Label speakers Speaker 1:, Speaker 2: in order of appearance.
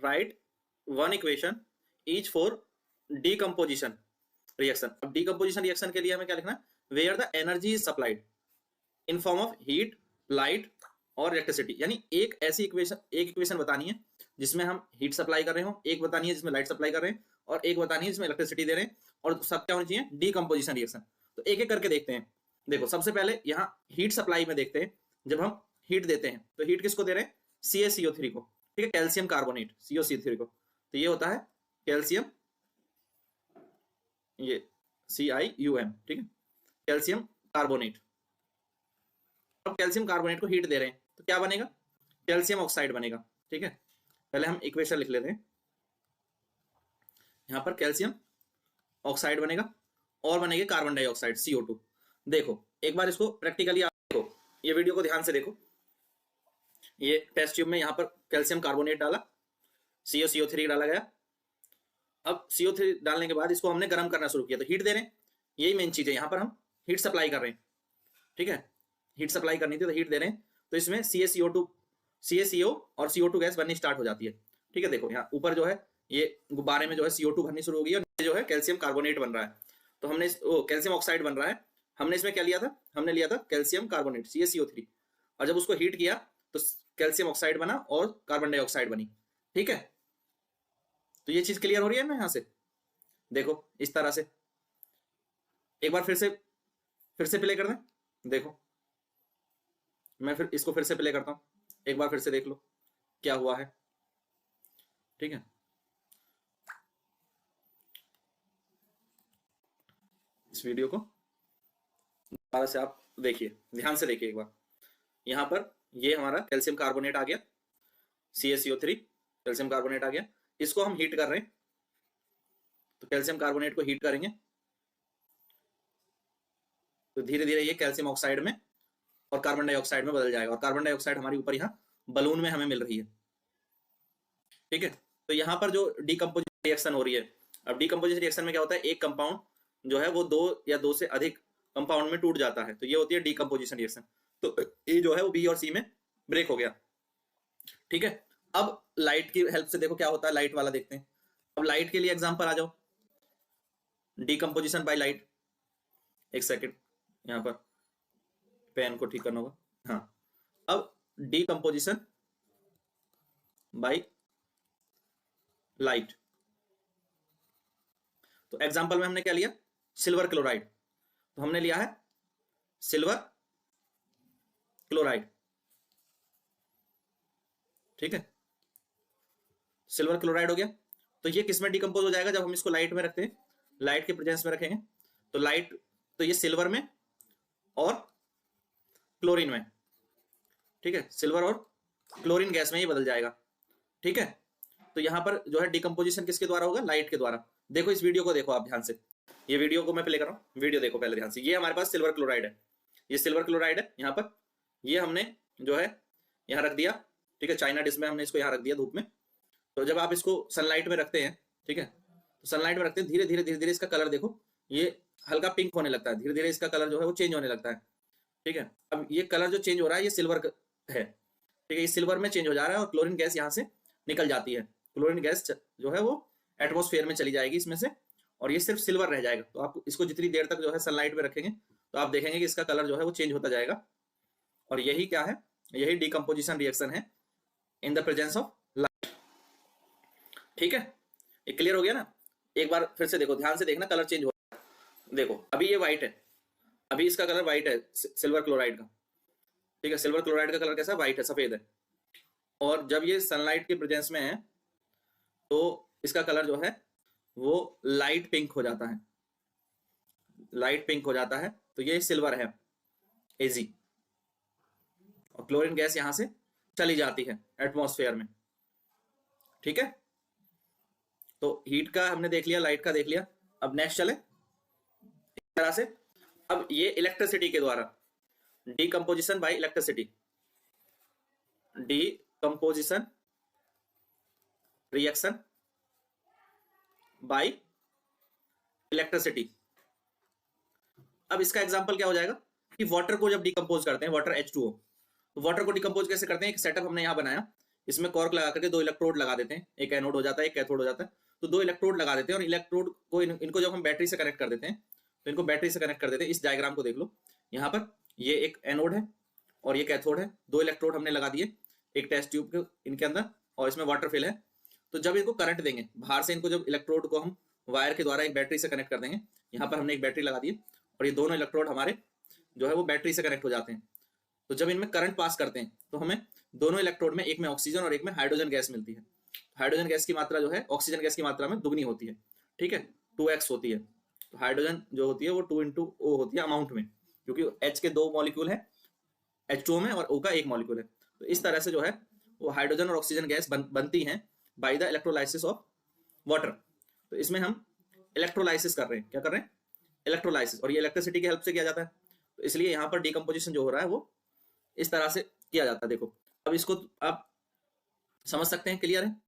Speaker 1: Right one equation each for decomposition reaction. अब decomposition reaction के लिए हमें क्या लिखना है, where the energy is supplied in form of heat, light और इलेक्ट्रिसिटी। यानी एक इक्वेशन बतानी है जिसमें हम हीट सप्लाई कर रहे हो, एक बतानी है जिसमें लाइट सप्लाई कर रहे हैं, और एक बतानी है जिसमें इलेक्ट्रिसिटी दे रहे हैं, और सब क्या होनी चाहिए, डीकम्पोजिशन रिएक्शन। तो एक एक करके देखते हैं। देखो सबसे पहले यहाँ हीट सप्लाई में देखते हैं। जब हम हीट देते हैं तो हीट किसको दे रहे हैं, CaCO3 को, ठीक है, कैल्शियम कार्बोनेट CaCO3 को। तो ये होता है कैल्शियम, ये CiUm, ठीक है, कैल्शियम कार्बोनेट। अब कैल्शियम कार्बोनेट को हीट दे रहे हैं तो क्या बनेगा, कैल्शियम ऑक्साइड बनेगा, ठीक है। पहले हम इक्वेशन लिख लेते हैं। यहां पर कैल्शियम ऑक्साइड बनेगा और बनेगा कार्बन डाइऑक्साइड CO2। देखो एक बार इसको प्रैक्टिकली आप देखो, ये वीडियो को ध्यान से देखो। ये टेस्ट ट्यूब में यहाँ पर कैल्शियम कार्बोनेट डाला, CaCO3 डाला गया। अब CO3 डालने के बाद इसको हमने गर्म करना शुरू किया, तो हीट दे रहे हैं। यही मेन चीज है, यहाँ पर हम हीट सप्लाई कर रहे हैं, ठीक है, हीट सप्लाई करनी थी तो हीट दे रहे हैं। तो इसमें CaCO और CO2 गैस बननी स्टार्ट हो जाती है, ठीक है। देखो यहाँ ऊपर जो है ये गुब्बारे में जो है CO2 भरनी शुरू हो गई, और नीचे जो है कैल्शियम कार्बोनेट बन रहा है। तो हमने कैल्शियम ऑक्साइड बन रहा है। हमने इसमें क्या लिया था, हमने लिया था कैल्शियम कार्बोनेट CaCO3, और जब उसको हीट किया तो कैल्शियम ऑक्साइड बना और कार्बन डाइऑक्साइड बनी, ठीक है। तो ये चीज क्लियर हो रही है ना यहां से, देखो इस तरह से। एक बार फिर से प्ले कर दें। देखो मैं फिर इसको फिर से प्ले करता हूं, एक बार फिर से देख लो क्या हुआ है, ठीक है। इस वीडियो को दोबारा से आप देखिए, ध्यान से देखिए एक बार। यहां पर ये हमारा कैल्शियम कार्बोनेट आ गया, CaCO3 कैल्शियम कार्बोनेट आ गया। इसको हम हीट कर रहे हैं, तो कैल्शियम कार्बोनेट को हीट करेंगे तो धीरे धीरे ये कैल्शियम ऑक्साइड में और कार्बन डाइऑक्साइड में बदल जाएगा, और कार्बन डाइऑक्साइड हमारी ऊपर यहाँ बलून में हमें मिल रही है, ठीक है। तो यहाँ पर जो डीकम्पोजिशन रिएक्शन हो रही है, अब डीकम्पोजिशन रिएक्शन में क्या होता है, एक कंपाउंड जो है वो दो या दो से अधिक कंपाउंड में टूट जाता है, तो ये होती है डीकम्पोजिशन रिएक्शन। तो ए जो है वो बी और सी में ब्रेक हो गया, ठीक है। अब लाइट की हेल्प से देखो क्या होता है, लाइट वाला देखते हैं। अब लाइट के लिए एग्जांपल आ जाओ, डीकम्पोजिशन बाय लाइट। एक सेकंड, यहां पर पेन को ठीक करना होगा, हाँ। अब डीकम्पोजिशन बाय लाइट, तो एग्जांपल में हमने क्या लिया, सिल्वर क्लोराइड। तो हमने लिया है सिल्वर क्लोराइड, ठीक है, सिल्वर क्लोराइड हो गया। तो ये किस में डिकम्पोज हो जाएगा, जब हम इसको लाइट में रखते हैं, लाइट के प्रेजेंस में रखेंगे तो लाइट, तो ये सिल्वर में और क्लोरीन में, ठीक है, सिल्वर और क्लोरीन गैस में ये बदल जाएगा, ठीक है। तो यहां पर जो है डिकम्पोजिशन किसके द्वारा होगा, लाइट के द्वारा। देखो इस वीडियो को देखो आप ध्यान से, ये वीडियो को मैं प्ले कर रहा हूं, वीडियो देखो पहले ध्यान से। ये हमारे पास सिल्वर क्लोराइड है, ये सिल्वर क्लोराइड है यहाँ पर, ये हमने जो है यहाँ रख दिया, ठीक है, चाइना डिश में हमने इसको यहाँ रख दिया धूप में। तो जब आप इसको सनलाइट में रखते हैं, ठीक है, तो सनलाइट में रखते हैं, धीरे धीरे इसका कलर देखो, ये हल्का पिंक होने लगता है, धीरे धीरे इसका कलर जो है वो चेंज होने लगता है, ठीक है। अब ये कलर जो चेंज हो रहा है ये सिल्वर है, ठीक है, ये सिल्वर में चेंज हो जा रहा है, और क्लोरीन गैस यहाँ से निकल जाती है। क्लोरीन गैस जो है वो एटमोस्फेयर में चली जाएगी इसमें से, और ये सिर्फ सिल्वर रह जाएगा। तो आप इसको जितनी देर तक जो है सनलाइट में रखेंगे तो आप देखेंगे कि इसका कलर जो है वो चेंज होता जाएगा, और यही क्या है, यही डीकम्पोजिशन रिएक्शन है in the presence of light, ठीक है। ये क्लियर हो गया ना। एक बार फिर से देखो, ध्यान से देखना, कलर चेंज हो रहा है। देखो अभी ये व्हाइट है, अभी इसका कलर व्हाइट है सिल्वर क्लोराइड का, ठीक है, सिल्वर क्लोराइड का कलर कैसा है, व्हाइट है, सफेद है। और जब ये सनलाइट के प्रेजेंस में है तो इसका कलर जो है वो लाइट पिंक हो जाता है, लाइट पिंक हो जाता है। तो ये सिल्वर है Ag, और क्लोरीन गैस यहां से चली जाती है एटमॉस्फेयर में, ठीक है। तो हीट का हमने देख लिया, लाइट का देख लिया। अब नेक्स्ट चले इस तरह से। अब ये इलेक्ट्रिसिटी के द्वारा, decomposition bye electricity, decomposition reaction by electricity. अब इसका एग्जांपल क्या हो जाएगा कि वाटर को जब डिकम्पोज करते हैं, वाटर H2O, तो वाटर को डिकम्पोज कैसे करते हैं, एक सेटअप हमने यहां बनाया इसमें कॉर्क लगा करके 2 इलेक्ट्रोड लगा देते हैं, एक एनोड हो जाता है, एक कैथोड हो जाता है। तो 2 इलेक्ट्रोड लगा देते हैं और इलेक्ट्रोड को इनको जब हम बैटरी से कनेक्ट कर देते हैं, तो इनको बैटरी से कनेक्ट कर देते हैं। इस डायग्राम को देख लो, यहाँ पर ये एक एनोड है और ये कैथोड है, 2 इलेक्ट्रोड हमने लगा दिए एक टेस्ट ट्यूब के इनके अंदर, और इसमें वाटर फिल है। तो जब इनको करंट देंगे बाहर से, इनको जब इलेक्ट्रोड को हम वायर के द्वारा एक बैटरी से कनेक्ट कर देंगे, यहाँ पर हमने एक बैटरी लगा दी है और ये दोनों इलेक्ट्रोड हमारे जो है वो बैटरी से कनेक्ट हो जाते हैं। तो जब इनमें करंट पास करते हैं तो हमें दोनों इलेक्ट्रोड में, एक में ऑक्सीजन और एक में हाइड्रोजन गैस मिलती है। हाइड्रोजन गैस की मात्रा जो है ऑक्सीजन गैस की मात्रा में दुगनी होती है, ठीक है, 2x होती है। तो हाइड्रोजन जो होती है वो 2 × O होती है अमाउंट में, क्योंकि H के 2 मॉलिक्यूल है, H2O में, और O का 1 मॉलिक्यूल है। तो इस तरह से जो है वो हाइड्रोजन और ऑक्सीजन गैस बनती हैं by the electrolysis of water. तो इसमें हम इलेक्ट्रोलाइसिस कर रहे हैं, क्या कर रहे हैं, इलेक्ट्रोलाइसिस, और ये इलेक्ट्रिसिटी की हेल्प से किया जाता है। तो इसलिए यहाँ पर डिकम्पोजिशन जो हो रहा है वो इस तरह से किया जाता है। देखो अब इसको आप समझ सकते हैं, क्लियर है।